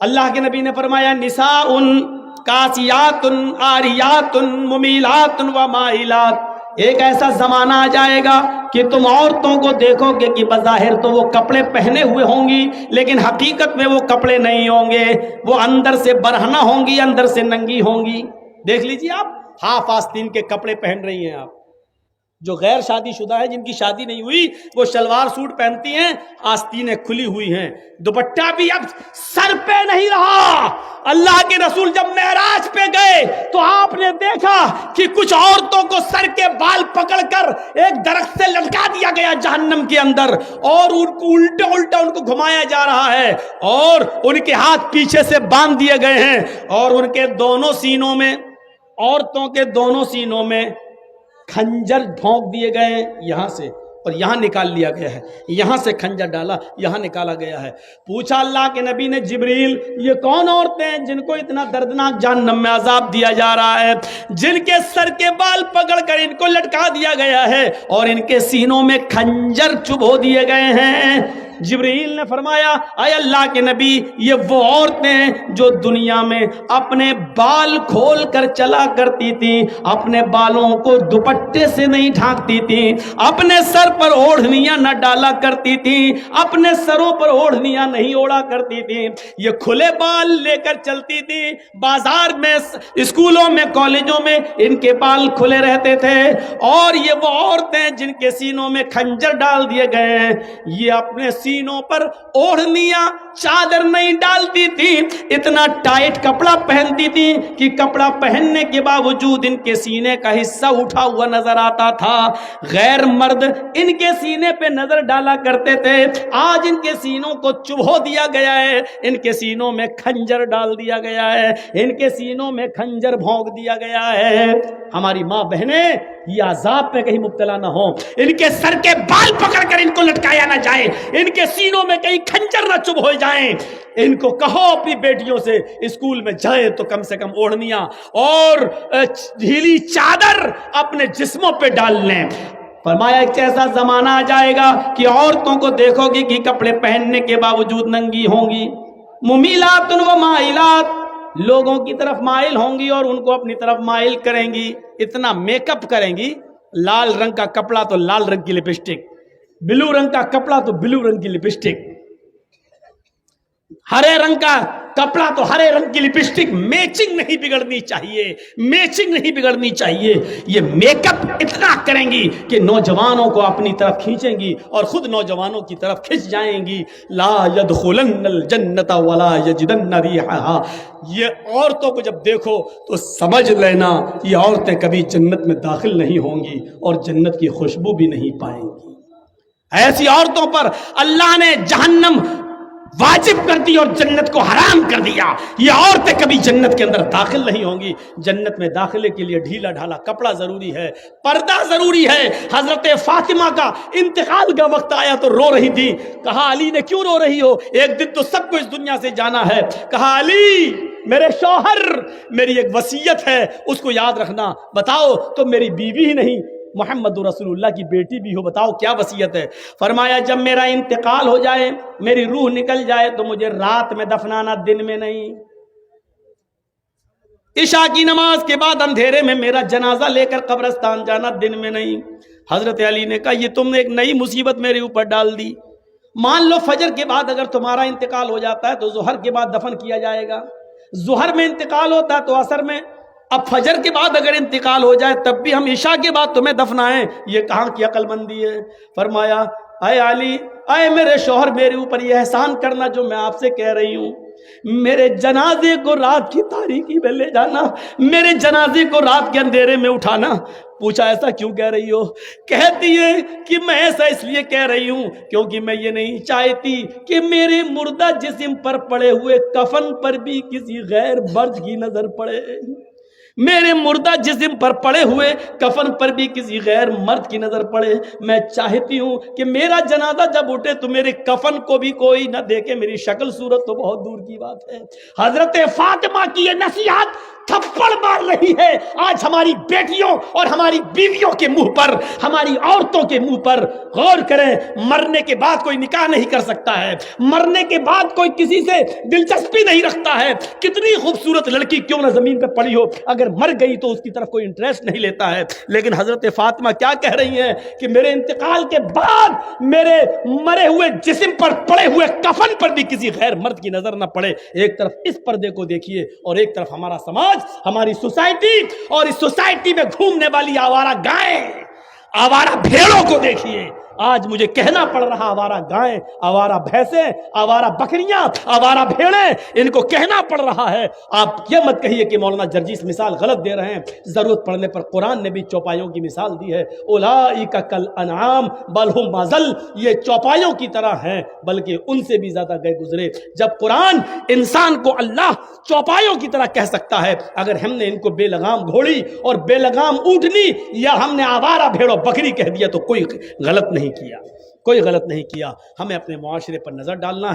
اللہ کے نبی نے فرمایا نساء کاسیات عاریات ممیلات و مائلات، ایک ایسا زمانہ آ جائے گا کہ تم عورتوں کو دیکھو گے کہ بظاہر تو وہ کپڑے پہنے ہوئے ہوں گی، لیکن حقیقت میں وہ کپڑے نہیں ہوں گے، وہ اندر سے برہنہ ہوں گی، اندر سے ننگی ہوں گی۔ دیکھ لیجیے آپ ہاف آستین کے کپڑے پہن رہی ہیں آپ، جو غیر شادی شدہ ہے، جن کی شادی نہیں ہوئی، وہ شلوار سوٹ پہنتی ہیں، آستینیں کھلی ہوئی ہیں، دوپٹہ بھی اب سر پہ نہیں رہا۔ اللہ کے رسول جب معراج پہ گئے تو آپ نے دیکھا کہ کچھ عورتوں کو سر کے بال پکڑ کر ایک درخت سے لٹکا دیا گیا جہنم کے اندر، اور ان کو الٹا الٹا ان کو گھمایا جا رہا ہے، اور ان کے ہاتھ پیچھے سے باندھ دیے گئے ہیں، اور ان کے دونوں سینوں میں، عورتوں کے دونوں سینوں میں کھنجر ڈھونک دیے گئے ہیں، یہاں سے اور یہاں نکال لیا گیا ہے، یہاں سے کھنجر ڈالا، یہاں نکالا گیا ہے۔ پوچھا اللہ کے نبی نے جبریل یہ کون عورتیں ہیں جن کو اتنا دردناک جہنم میں عذاب دیا جا رہا ہے، جن کے سر کے بال پکڑ کر ان کو لٹکا دیا گیا ہے اور ان کے سینوں میں کھنجر چبھو دیے گئے ہیں؟ جبریل نے فرمایا اے اللہ کے نبی یہ وہ عورتیں ہیں جو دنیا میں اپنے بال کھول کر چلا کرتی تھیں، اپنے بالوں کو دوپٹے سے نہیں ڈھانکتی تھیں، اپنے سر پر اوڑھنیاں نہ ڈالا کرتی تھیں، اپنے سروں پر اوڑھنیاں نہیں اوڑا کرتی تھیں، یہ کھلے بال لے کر چلتی تھی، بازار میں، اسکولوں میں، کالجوں میں ان کے بال کھلے رہتے تھے، اور یہ وہ عورتیں جن کے سینوں میں کھنجر ڈال دیے گئے ہیں، یہ اپنے سینوں پر اوڑھنیاں چادر نہیں ڈالتی تھی، اتنا ٹائٹ کپڑا پہنتی تھی کہ کپڑا پہننے کے باوجود ان کے سینے کا حصہ اٹھا ہوا نظر آتا تھا۔ غیر مرد ان کے سینے پہ نظر ڈالا کرتے تھے، آج ان کے سینوں کو چبھو دیا گیا ہے، ان کے سینوں میں کھنجر ڈال دیا گیا ہے، ان کے سینوں میں کھنجر بھونک دیا گیا ہے۔ ہماری ماں بہنیں یہ عذاب پہ کہیں مبتلا نہ ہوں، ان کے سر کے بال پکڑ کر ان کو لٹکایا نہ جائے، ان کے سینوں میں کہیں کھنجر نہ چبھ ہو جائیں۔ ان کو کہو اپنی بیٹیوں سے اسکول میں جائیں تو کم سے کم اوڑھنیاں اور ڈھیلی چادر اپنے جسموں پہ ڈال لیں۔ فرمایا ایک ایسا زمانہ آ جائے گا کہ عورتوں کو دیکھو گی کہ کپڑے پہننے کے باوجود ننگی ہوں گی، ممیلات و مائلات، لوگوں کی طرف مائل ہوں گی اور ان کو اپنی طرف مائل کریں گی، اتنا میک اپ کریں گی، لال رنگ کا کپڑا تو لال رنگ کی لپسٹک، بلو رنگ کا کپڑا تو بلو رنگ کی لپسٹک، ہرے رنگ کا کپڑا تو ہرے رنگ کی لپسٹک، میچنگ نہیں بگڑنی چاہیے، میچنگ نہیں بگڑنی چاہیے۔ یہ میک اپ اتنا کریں گی کہ نوجوانوں کو اپنی طرف کھینچیں گی اور خود نوجوانوں کی طرف کھنچ جائیں گی۔ لا يدخلن الجنت ولا یجدن ریحھا، یہ عورتوں کو جب دیکھو تو سمجھ لینا یہ عورتیں کبھی جنت میں داخل نہیں ہوں گی اور جنت کی خوشبو بھی نہیں پائیں گی۔ ایسی عورتوں پر اللہ نے جہنم واجب کر دی اور جنت کو حرام کر دیا، یہ عورتیں کبھی جنت کے اندر داخل نہیں ہوں گی۔ جنت میں داخلے کے لیے ڈھیلا ڈھالا کپڑا ضروری ہے، پردہ ضروری ہے۔ حضرت فاطمہ کا انتقال کا وقت آیا تو رو رہی تھی، کہا علی نے کیوں رو رہی ہو، ایک دن تو سب کو اس دنیا سے جانا ہے۔ کہا علی میرے شوہر، میری ایک وصیت ہے اس کو یاد رکھنا۔ بتاؤ تم میری بیوی ہی نہیں محمد رسول اللہ کی بیٹی بھی ہو، بتاؤ کیا وصیت ہے؟ فرمایا جب میرا انتقال ہو جائے، میری روح نکل جائے تو مجھے رات میں دفنانا، دن میں نہیں۔ عشاء کی نماز کے بعد اندھیرے میں میرا جنازہ لے کر قبرستان جانا، دن میں نہیں۔ حضرت علی نے کہا یہ تم نے ایک نئی مصیبت میرے اوپر ڈال دی، مان لو فجر کے بعد اگر تمہارا انتقال ہو جاتا ہے تو ظہر کے بعد دفن کیا جائے گا، ظہر میں انتقال ہوتا ہے تو عصر میں، اب فجر کے بعد اگر انتقال ہو جائے تب بھی ہم عشاء کے بعد تمہیں دفنائیں، یہ کہاں کی عقل مندی ہے؟ فرمایا اے علی، اے میرے شوہر، میرے اوپر یہ احسان کرنا جو میں آپ سے کہہ رہی ہوں، میرے جنازے کو رات کی تاریکی میں لے جانا، میرے جنازے کو رات کے اندھیرے میں اٹھانا۔ پوچھا ایسا کیوں کہہ رہی ہو؟ کہتی ہے کہ میں ایسا اس لیے کہہ رہی ہوں کیونکہ میں یہ نہیں چاہتی کہ میرے مردہ جسم پر پڑے ہوئے کفن پر بھی کسی غیر مرد کی نظر پڑے، میرے مردہ جسم پر پڑے ہوئے کفن پر بھی کسی غیر مرد کی نظر پڑے. میں چاہتی ہوں کہ میرا جنازہ جب اٹھے تو میرے کفن کو بھی کوئی نہ دیکھے, میری شکل صورت تو بہت دور کی بات ہے. حضرت فاطمہ کی یہ نصیحت تھپڑ مار رہی ہے آج ہماری بیٹیوں اور ہماری بیویوں کے منہ پر, ہماری عورتوں کے منہ پر. غور کریں, مرنے کے بعد کوئی نکاح نہیں کر سکتا ہے, مرنے کے بعد کوئی کسی سے دلچسپی نہیں رکھتا ہے. کتنی خوبصورت لڑکی کیوں نہ زمین پہ پڑی ہو, اگر مر گئی تو اس کی طرف کوئی انٹرسٹ نہیں لیتا ہے. لیکن حضرت فاطمہ کیا کہہ رہی ہیں کہ میرے انتقال کے بعد میرے مرے ہوئے جسم پر پڑے ہوئے کفن پر بھی کسی غیر مرد کی نظر نہ پڑے. ایک طرف اس پردے کو دیکھیے اور ایک طرف ہمارا سماج, ہماری سوسائٹی, اور اس سوسائٹی میں گھومنے والی آوارہ گائیں, آوارہ بھیڑوں کو دیکھیے. آج مجھے کہنا پڑ رہا, آوارہ گائیں, آوارہ بھینسیں, آوارہ بکریاں, آوارہ بھیڑیں, ان کو کہنا پڑ رہا ہے. آپ یہ مت کہیے کہ مولانا جرجیس مثال غلط دے رہے ہیں. ضرورت پڑنے پر قرآن نے بھی چوپایوں کی مثال دی ہے. اولئک کالانعام بل ہم اضل, یہ چوپایوں کی طرح ہیں بلکہ ان سے بھی زیادہ گئے گزرے. جب قرآن انسان کو اللہ چوپایوں کی طرح کہہ سکتا ہے, اگر ہم نے ان کو بے لگام گھوڑی اور بے لگام اونٹنی یا ہم نے آوارہ بھیڑوں بکری کہہ دیا تو کوئی غلط نہیں کیا, کوئی غلط نہیں کیا. ہمیں اپنے معاشرے پر نظر ڈالنا ہے.